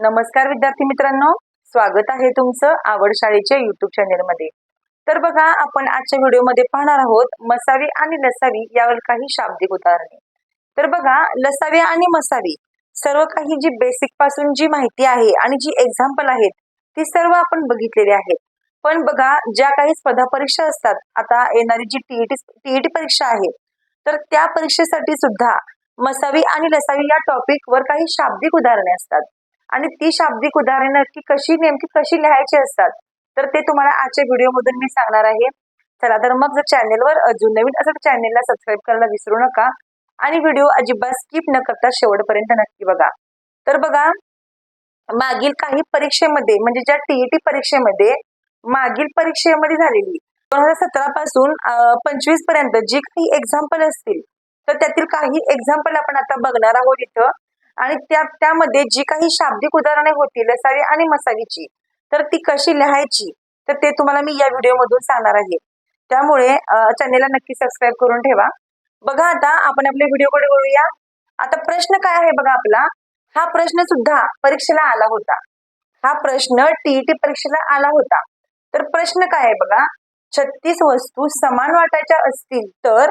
नमस्कार विद्यार्थी मित्रांनो, स्वागत आहे तुमचं आवड शाळेच्या युट्यूब चॅनेल मध्ये। तर बघा, आपण आजच्या व्हिडिओमध्ये पाहणार आहोत मसावी आणि लसावी यावर काही शाब्दिक उदाहरणे। तर बघा, लसावी आणि मसावी सर्व काही जी बेसिक पासून जी माहिती आहे आणि जी एक्झाम्पल आहेत ती सर्व आपण बघितलेली आहेत। पण बघा, ज्या काही स्पर्धा परीक्षा असतात, आता येणारी जी टीईटी परीक्षा आहे, तर त्या परीक्षेसाठी सुद्धा मसावी आणि लसावी या टॉपिक वर काही शाब्दिक उदाहरणे असतात आणि ती शाब्दिक उदाहरणे नेमकी कशी लिहायची असतात, तर ते तुम्हाला आजच्या व्हिडिओ मधून मी सांगणार आहे। चला तर मग, जर चॅनेलवर अजून नवीन असेल तर चॅनेलला सबस्क्राईब करायला विसरू नका आणि व्हिडिओ अजिबात स्किप न करता शेवटपर्यंत नक्की बघा। तर बघा, मागील काही परीक्षेमध्ये म्हणजे ज्या टीईटी परीक्षेमध्ये मागील परीक्षेमध्ये झालेली 2017 पासून 25 पर्यंत जी काही एक्झाम्पल असतील, तर त्यातील काही एक्झाम्पल आपण आता बघणार आहोत इथं। आणि त्यामध्ये जी काही शाब्दिक उदाहरणे होती लसावी आणि मसावीची, तर ती कशी लिहायची तर ते तुम्हाला मी या व्हिडिओ मधून सांगणार आहे। त्यामुळे चॅनेलला नक्की सबस्क्राईब करून ठेवा। बघा, आता आपण आपल्या व्हिडिओकडे वळूया। आता प्रश्न काय आहे बघा आपला, हा प्रश्न सुद्धा परीक्षेला आला होता। हा प्रश्न टीईटी परीक्षेला आला होता। तर प्रश्न काय आहे बघा, 36 वस्तू समान वाटायच्या असतील तर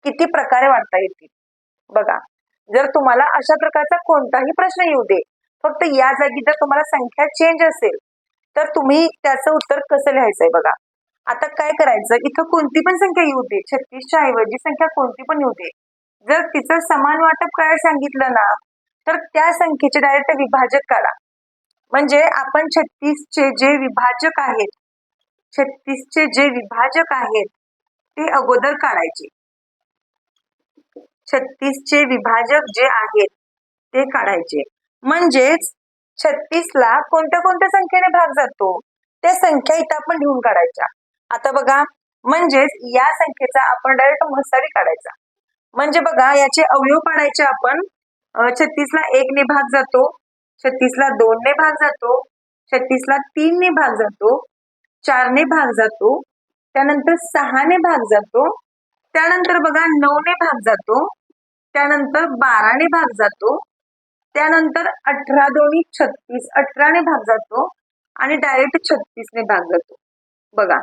किती प्रकारे वाटता येतील। बघा, जर तुम्हाला अशा प्रकारचा कोणताही प्रश्न येऊ दे, फक्त या जागी जर तुम्हाला संख्या चेंज असेल तर तुम्ही त्याचं उत्तर कसं लिहायचंय बघा। आता काय करायचं, इथं कोणती पण संख्या येऊ दे, 36च्या ऐवजी संख्या कोणती पण येऊ दे, जर तिचं समान वाटप करायला सांगितलं ना, तर त्या संख्येचे डायरेक्ट विभाजक काढा। म्हणजे आपण 36चे जे विभाजक आहेत, 36चे जे विभाजक आहेत ते अगोदर काढायचे। 36चे विभाजक जे आहेत ते काढायचे। म्हणजेच 36ला कोणत्या कोणत्या संख्येने भाग जातो त्या संख्या इथं आपण लिहून काढायच्या। आता बघा, म्हणजेच या संख्येचा आपण डायरेक्ट मसावी काढायचा। म्हणजे बघा, याचे अवयव पाडायचे आपण। 36ला 1 ने भाग जातो, 36ला 2 ने भाग जातो, 36ला 3 ने भाग जातो, 4 ने भाग जातो, त्यानंतर 6 ने भाग जातो, त्यानंतर बघा 9 ने भाग जातो, त्यानंतर 12 ने भाग जातो, त्यानंतर 18 दोन्ही 36, 18 ने भाग जातो आणि डायरेक्ट 36 ने भाग जातो। बघा,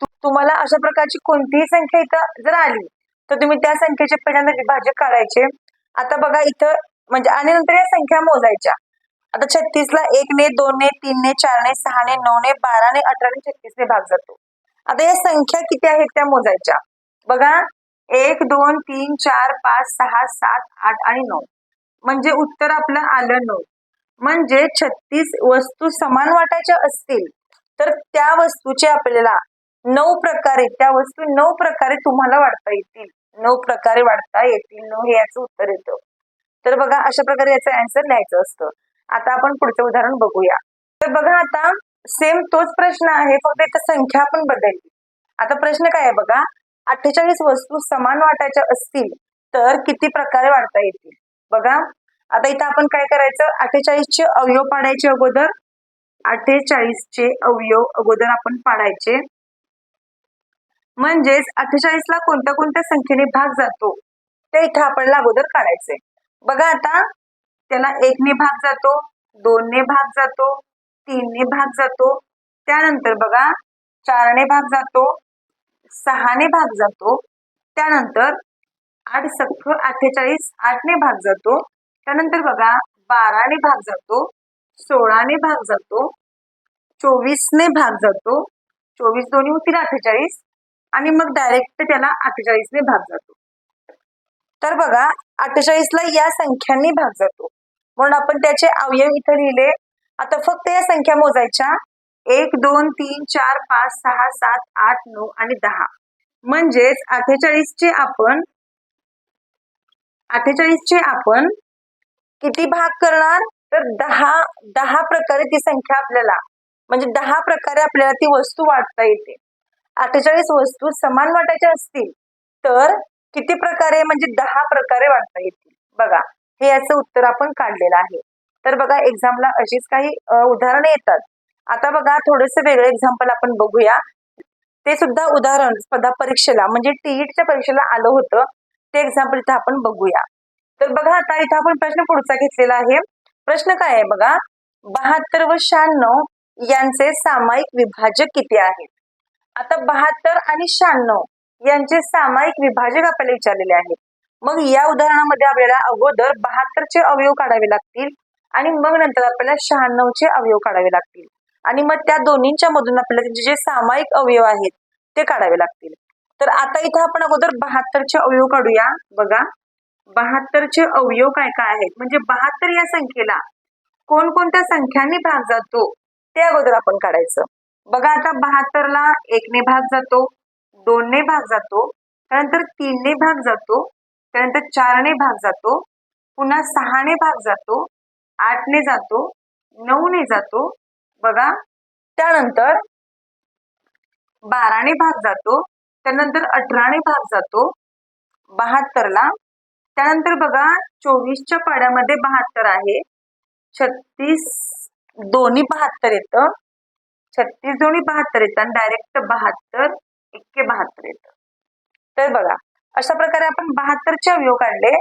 तुम्हाला अशा प्रकारची कोणतीही संख्या इथं जर आली तर तुम्ही त्या संख्येचे पहिल्यांदा विभाजक काढायचे। आता बघा इथं म्हणजे, आणि नंतर या संख्या मोजायच्या। आता 36ला 1 ने, 2 ने, 3 ने, 4 ने, 6 ने, 9 ने, 12 ने, 18 ने, 36 ने भाग जातो। आता या संख्या किती आहेत त्या मोजायच्या। बघा, 1 2 3 4 5 6 7 8 आणि 9, म्हणजे उत्तर आपलं आलं 9। म्हणजे 36 वस्तू समान वाटायच्या असतील तर त्या वस्तूचे आपल्याला 9 प्रकारे, त्या वस्तू 9 प्रकारे तुम्हाला वाटता येतील। 9 प्रकारे वाटता येतील, 9 हे याचं उत्तर येतं। तर बघा, अशा प्रकारे याचं आन्सर लिहायचं असतं। आता आपण पुढचं उदाहरण बघूया। तर बघा, आता सेम तोच प्रश्न आहे, फक्त इथं संख्या आपण बदलली। आता प्रश्न काय आहे बघा, 48 वस्तू समान वाटायच्या असतील तर किती प्रकारे वाटता येतील। बघा, आता इथं आपण काय करायचं, 48चे अवयव पाडायचे अगोदर। 48चे अवयव अगोदर आपण पाडायचे। म्हणजेच 48ला कोणत्या कोणत्या संख्येने भाग जातो ते इथं आपल्याला अगोदर काढायचंय। बघा, आता त्याला 1 ने भाग जातो, 2 ने भाग जातो, 3 ने भाग जातो, त्यानंतर बघा 4 ने भाग जातो, 6 ने भाग जातो, त्यानंतर 8 सख्ख 48, 8 ने भाग जातो, त्यानंतर बघा 12 ने भाग जातो, 16 ने भाग जातो, 24 ने भाग जातो, 24 दोन्ही होतील 48 आणि मग डायरेक्ट त्याला 48 ने भाग जातो। तर बघा, 48ला या संख्यांनी भाग जातो, म्हणून आपण त्याचे अवयव इथं लिहिले। आता फक्त या संख्या मोजायच्या, 1 2 3 4 5 6 7 8 9 आणि 10। म्हणजेच 48चे आपण किती भाग करणार तर 10 प्रकारे ती संख्या आपल्याला, म्हणजे 10 प्रकारे आपल्याला ती वस्तू वाटता येते। 48 वस्तू समान वाटायच्या असतील तर किती प्रकारे, म्हणजे 10 प्रकारे वाटता येतील। बघा, हे याचं उत्तर आपण काढलेलं आहे। तर बघा, एक्झामला अशीच काही उदाहरणे येतात। आता बघा, थोडंसं वेगळं एक्झाम्पल आपण बघूया। ते सुद्धा उदाहरण स्पर्धा परीक्षेला म्हणजे टीईटीच्या परीक्षेला आलं होतं, ते एक्झाम्पल इथं आपण बघूया। तर बघा, आता इथं आपण प्रश्न पुढचा घेतलेला आहे। प्रश्न काय आहे बघा, 72 व 96 यांचे सामायिक विभाजक किती आहेत? आता 72 आणि 96 यांचे सामायिक विभाजक आपल्याला विचारलेले आहेत. मग या उदाहरणामध्ये आपल्याला अगोदर 72 चे अवयव काढावे लागतील आणि मग नंतर आपल्याला 96 चे अवयव काढावे लागतील आणि मग त्या दोन्हींच्या मधून आपल्याला जे सामायिक अवयव आहेत ते काढावे लागतील. तर आता इथं आपण अगोदर 72 चे अवयव काढूया. बघा 72 चे अवयव काय काय आहेत, म्हणजे 72 या संख्येला कोणकोणत्या संख्यांनी भाग जातो ते अगोदर आपण काढायचं. बघा आता 72 ला 1 ने भाग जातो, 2 ने भाग जातो, त्यानंतर 3 ने भाग जातो, त्यानंतर 4 ने भाग जातो, पुन्हा 6 ने भाग जातो, 8 ने जातो, 9 ने जातो. बघा त्यानंतर 12 ने भाग जातो, त्यानंतर 18 ने भाग जातो 72 ला. त्यानंतर बघा 24च्या पाड्यामध्ये 72 आहे, 36 दोन्ही 72 येतं, 36 दोन्ही 72 येतं आणि डायरेक्ट 72 एक्के 72 येतं. तर बघा अशा प्रकारे आपण 72 चे अवयव काढले.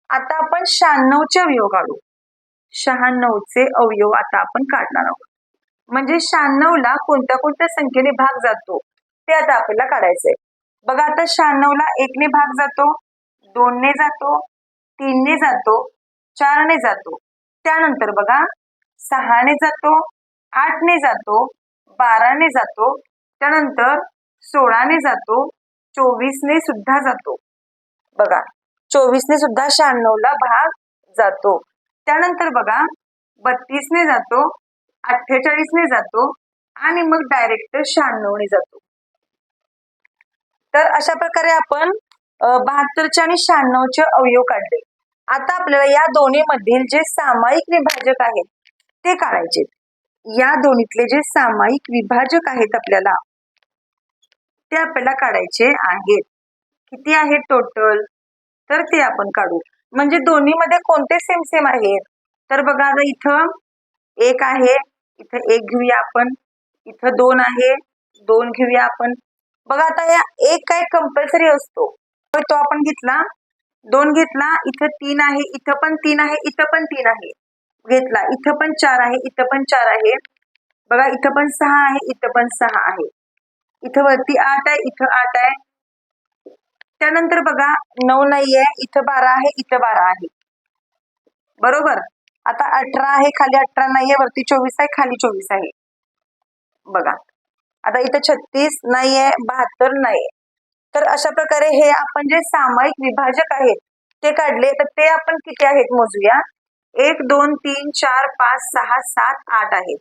आता आपण 96 चे अवयव काढू. 96 चे अवयव आता आपण काढणार आहोत. म्हणजे 96 ला कोणत्या कोणत्या संख्येने भाग जातो ते आता आपल्याला काढायचंय. बघा आता 96 ला 1 ने भाग जातो, 2 ने जातो, 3 ने जातो, 4 ने जातो, त्यानंतर बघा 6 ने जातो, 8 ने जातो, 12 ने जातो, त्यानंतर 16 ने जातो, 24 ने सुद्धा जातो. बघा 24 ने सुद्धा 96 ला भाग जातो. त्यानंतर बघा 32 ने जातो, 48 ने जातो आणि मग डायरेक्ट 96 ने जातो. तर अशा प्रकारे आपण 72 चे आणि 96 चे अवयव काढले. आता आपल्याला या दोन्ही मधील जे सामायिक विभाजक आहेत ते काढायचे. या दोन्हीतले जे सामायिक विभाजक आहेत आपल्याला ते आपल्याला काढायचे आहेत. किती आहेत टोटल, तर ते आपण काढू. म्हणजे दोन्ही मध्ये कोणते सेम सेम आहेत, तर बघा आता इथं 1 आहे, इथं 1 घेऊया आपण, इथं 2 आहे, 2 घेऊया आपण. बघा आता या 1 काय कंपल्सरी असतो, तो आपण घेतला, 2 घेतला, इथं 3 आहे, इथं पण 3 आहे, इथं पण 3 आहे, घेतला, इथं पण 4 आहे, इथं पण 4 आहे. बघा इथं पण 6 आहे, इथं पण 6 आहे, इथं वरती 8 आहे, इथं 8 आहे. त्यानंतर बघा 9 नाहीये, इथं 12 आहे, इथं 12 आहे, बरोबर. आता 18 आहे, खाली 18 नाहीये, वरती 24 आहे, खाली 24 आहे. बघा आता इथं 36 नाहीये, 72 नाहीये. तर अशा प्रकारे हे आपण जे सामायिक विभाजक आहेत ते काढले. तर ते आपण किती आहेत मोजूया. 1 2 3 4 5 6 7 8 आहेत.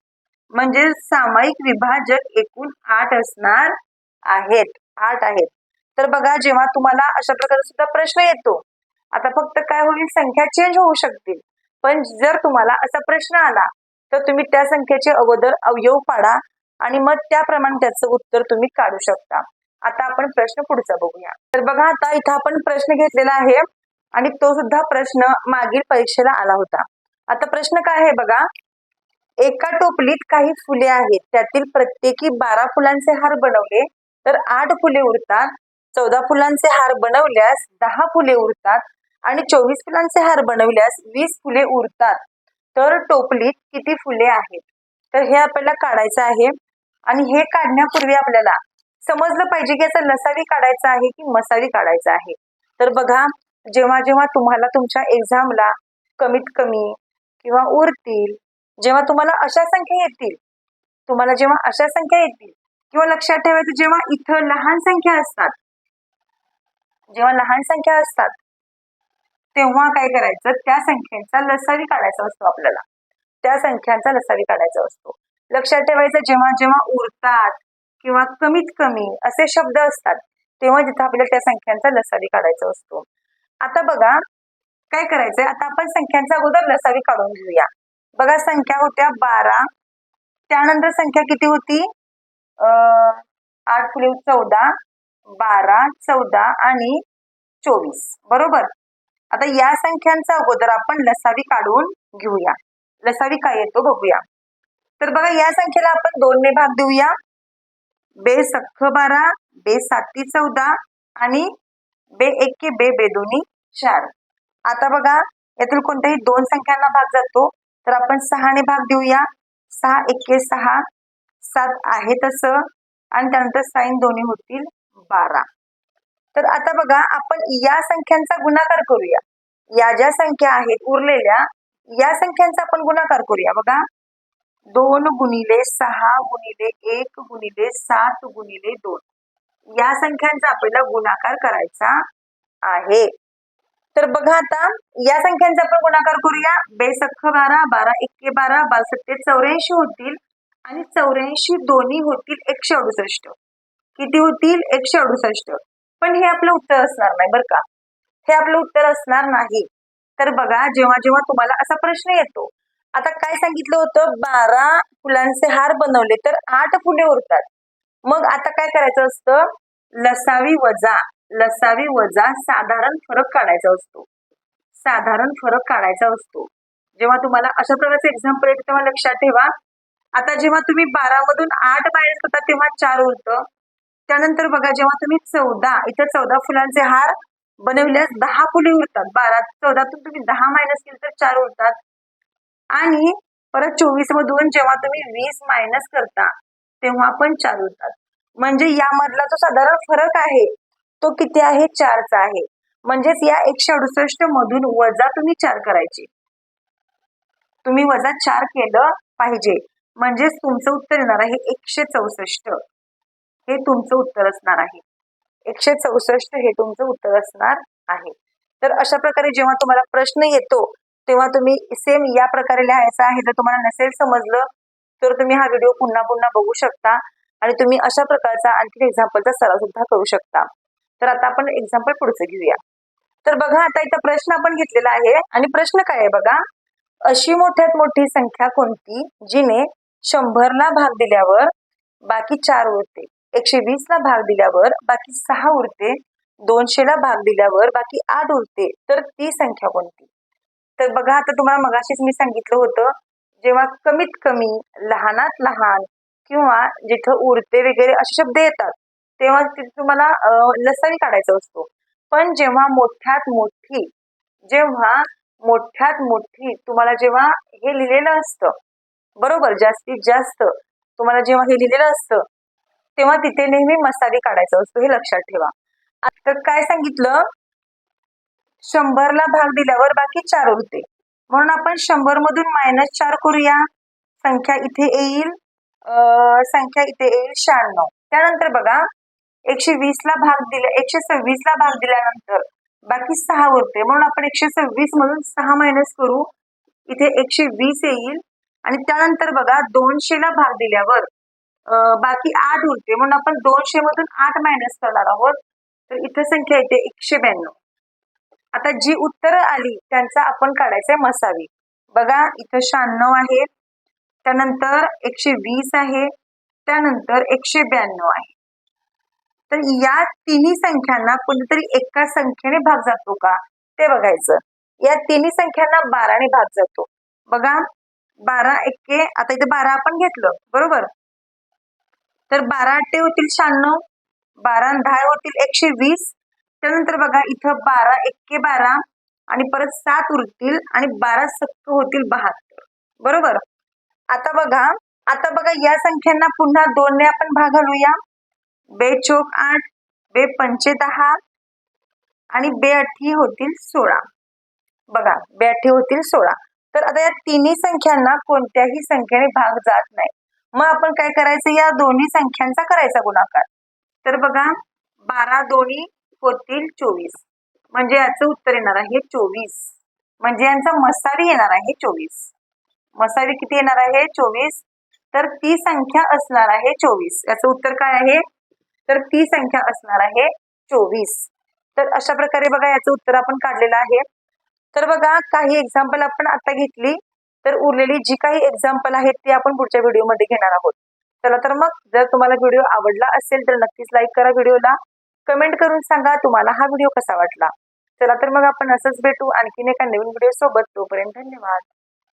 म्हणजे सामायिक विभाजक एकूण 8 असणार आहेत. 8 आहेत. तर बघा जेव्हा तुम्हाला अशा प्रकारे सुद्धा प्रश्न येतो, आता फक्त काय होईल, संख्या चेंज होऊ शकतील, पण जर तुम्हाला असा प्रश्न आला तर तुम्ही त्या संख्येचे अगोदर अवयव पाडा आणि मग त्याप्रमाणे त्याचं उत्तर तुम्ही काढू शकता. आता आपण प्रश्न पुढचा बघूया. तर बघा आता इथं आपण प्रश्न घेतलेला आहे आणि तो सुद्धा प्रश्न मागील परीक्षेला आला होता. आता प्रश्न काय आहे बघा. एका टोपलीत काही फुले आहेत, त्यातील प्रत्येकी 12 फुलांचे हार बनवले तर 8 फुले उरतात, 14 फुलांचे हार बनवल्यास 10 फुले उरतात आणि 24 फुलांचे हार बनवल्यास 20 फुले उरतात. तर टोपलीत किती फुले आहेत, तर हे आपल्याला काढायचं आहे. आणि हे काढण्यापूर्वी आपल्याला समजलं पाहिजे की याचा लसावी काढायचा आहे की मसावी काढायचा आहे. तर बघा जेव्हा जेव्हा तुम्हाला तुमच्या एक्झामला कमीत कमी किंवा उरतील, जेव्हा तुम्हाला अशा संख्या येतील, किंवा लक्षात ठेवायचं जेव्हा इथं लहान संख्या असतात, तेव्हा काय करायचं, त्या संख्येचा लसावी काढायचा असतो आपल्याला. त्या संख्यांचा लसावी काढायचा असतो. लक्षात ठेवायचं जेव्हा जेव्हा उरतात किंवा कमीत कमी असे शब्द असतात तेव्हा जिथं आपल्याला त्या संख्यांचा लसावी काढायचा असतो. आता बघा काय करायचंय, आता आपण संख्यांचा अगोदर लसावी काढून घेऊया. बघा संख्या होत्या 12, त्यानंतर संख्या किती होती, 8 फुले 14, 12, 14 आणि 24, बरोबर. आता या संख्यांचा अगोदर आपण लसावी काढून घेऊया. लसावी काय येतो बघूया. तर बघा या संख्येला आपण 2 ने भाग देऊया. बे सख्ख 12, बे साती 14 आणि बे एक्के बे दोन्ही 4. आता बघा यातील कोणत्याही 2 संख्यांना भाग जातो, तर आपण 6ने भाग देऊया. 6 एक्के 6, 7 आहे तसं, आणि त्यानंतर साइन दोन्ही होतील 12. तर आता बघा आपण या संख्यांचा गुणाकार करूया. या ज्या संख्या आहेत उरलेल्या या संख्यांचा आपण गुणाकार करूया. बघा 2 गुणिले 6 गुणिले 1 गुणिले 7 गुणिले 2 या संख्यांचा आपल्याला गुणाकार करायचा आहे. तर बघा आता या संख्यांचा आपण गुणाकार करूया. बेस अख्ख 12, 12 एक्के 12, 12 सत्ते 84 होतील, आणि 84 दोन्ही होतील 168. किती होतील? 168. पण हे आपलं उत्तर असणार नाही बरं का, हे आपलं उत्तर असणार नाही. तर बघा जेव्हा जेव्हा तुम्हाला असा प्रश्न येतो, आता काय सांगितलं होतं, 12 फुलांचे हार बनवले तर 8 फुले उरतात. मग आता काय करायचं असतं, लसावी वजा साधारण फरक काढायचा असतो. साधारण फरक काढायचा असतो. जेव्हा तुम्हाला अशा प्रकारचे एक्झाम्पल येते तेव्हा लक्षात ठेवा. आता जेव्हा तुम्ही 12 मधून 8 मायनस करता तेव्हा 4 उरतं. त्यानंतर बघा जेव्हा तुम्ही 14 इथे 14 फुलांचे हार बनवल्यास 10 फुले उरतात. 12 14तून तुम्ही 10 मायनस केले तर 4 उरतात. आणि परत 24 मधून जेव्हा तुम्ही 20 मायनस करता तेव्हा पण 4 उरतात. म्हणजे यामधला जो साधारण फरक आहे तो किती आहे? 4चा आहे. म्हणजेच या 168 मधून वजा तुम्ही 4 करायचे. तुम्ही वजा 4 केलं पाहिजे, म्हणजेच तुमचं उत्तर येणार आहे 164. हे तुमचं उत्तर असणार आहे. 164 हे तुमचं उत्तर असणार आहे. तर अशा प्रकारे जेव्हा तुम्हाला प्रश्न येतो तेव्हा तुम्ही सेम या प्रकारे लिहायचा आहे. जर तुम्हाला नसेल समजलं तर तुम्ही हा व्हिडिओ पुन्हा पुन्हा बघू शकता, आणि तुम्ही अशा प्रकारचा आणखी एक्झाम्पलचा सराव सुद्धा करू शकता. तर आता आपण एक्झाम्पल पुढचं घेऊया. तर बघा आता इथं प्रश्न आपण घेतलेला आहे, आणि प्रश्न काय आहे बघा, अशी मोठ्यात मोठी संख्या कोणती जिने 100ला भाग दिल्यावर बाकी 4 उरते, 120ला भाग दिल्यावर बाकी 6 उरते, 200ला भाग दिल्यावर बाकी 8 उरते, तर ती संख्या कोणती? तर बघा आता तुम्हाला मगाशीच मी सांगितलं होतं, जेव्हा कमीत कमी, लहानात लहान किंवा जिथं उरते वगैरे असे शब्द येतात तेव्हा तिथे तुम्हाला लसावी काढायचा असतो. पण जेव्हा मोठ्यात मोठी तुम्हाला जेव्हा हे लिहिलेलं असतं, बरोबर, जास्तीत जास्त तुम्हाला जेव्हा हे लिहिलेलं असतं तेव्हा तिथे नेहमी मसावी काढायचा असतो, हे लक्षात ठेवा. तर काय सांगितलं, 100ला भाग दिल्यावर बाकी 4 उरते, म्हणून आपण 100 मधून -4 करूया. संख्या इथे येईल 96. त्यानंतर बघा 120ला भाग 126ला भाग दिल्यानंतर बाकी 6 उरते, म्हणून आपण 126 मधून 6 मायनस करू. इथे 120 येईल, आणि त्यानंतर बघा 200ला भाग दिल्यावर बाकी 8 उरते, म्हणून आपण 200 मधून 8 मायनस करणार आहोत. तर इथे संख्या येते 192. आता जी उत्तरं आली त्यांचा आपण काढायचंय मसावी. बघा इथं 96 आहे, त्यानंतर 120 आहे, त्यानंतर 192 आहे. तर या तिन्ही संख्यांना कोणतरी एका संख्येने भाग जातो का ते बघायचं. या तिन्ही संख्यांना 12ने भाग जातो. बघा 12 एक्के, आता इथे 12 आपण घेतलं बरोबर, तर 12 8 होतील 96, 12 10 होतील 120. त्यानंतर बघा इथं 12 एक्के 12 आणि परत 7 उरतील, आणि 12 सक्क होतील 72, बरोबर. आता बघा या संख्यांना पुन्हा 2ने आपण भाग घालूया. 2 चोक 8, 2 पंचे 10 आणि 2 अठ्ठी होतील 16. बघा 2 अठ्ठी होतील 16. तर आता या तिन्ही संख्यांना कोणत्याही संख्येने भाग जात नाही. मग आपण काय करायचं, या दोन्ही संख्यांचा करायचा गुणाकार. तर बघा 12 दोन्ही होतील 24, म्हणजे याचं उत्तर येणार आहे 24. म्हणजे यांचा मसावी येणार आहे 24. मसावी किती येणार आहे? 24. तर ती संख्या असणार आहे 24. याचं उत्तर काय आहे? तर ती संख्या असणार आहे 24. तर अशा प्रकारे बघा याचं उत्तर आपण काढलेलं आहे. तर बघा काही एक्झाम्पल आपण आता घेतली, तर उरलेली जी काही एक्झाम्पल आहेत ती आपण पुढच्या व्हिडिओमध्ये घेणार आहोत. चला तर मग जर तुम्हाला व्हिडिओ आवडला असेल तर नक्कीच लाईक करा व्हिडिओला, कमेंट करून सांगा तुम्हाला हा व्हिडिओ कसा वाटला. चला तर मग आपण असंच भेटू आणखीन एका नवीन व्हिडिओ सोबत. तोपर्यंत धन्यवाद.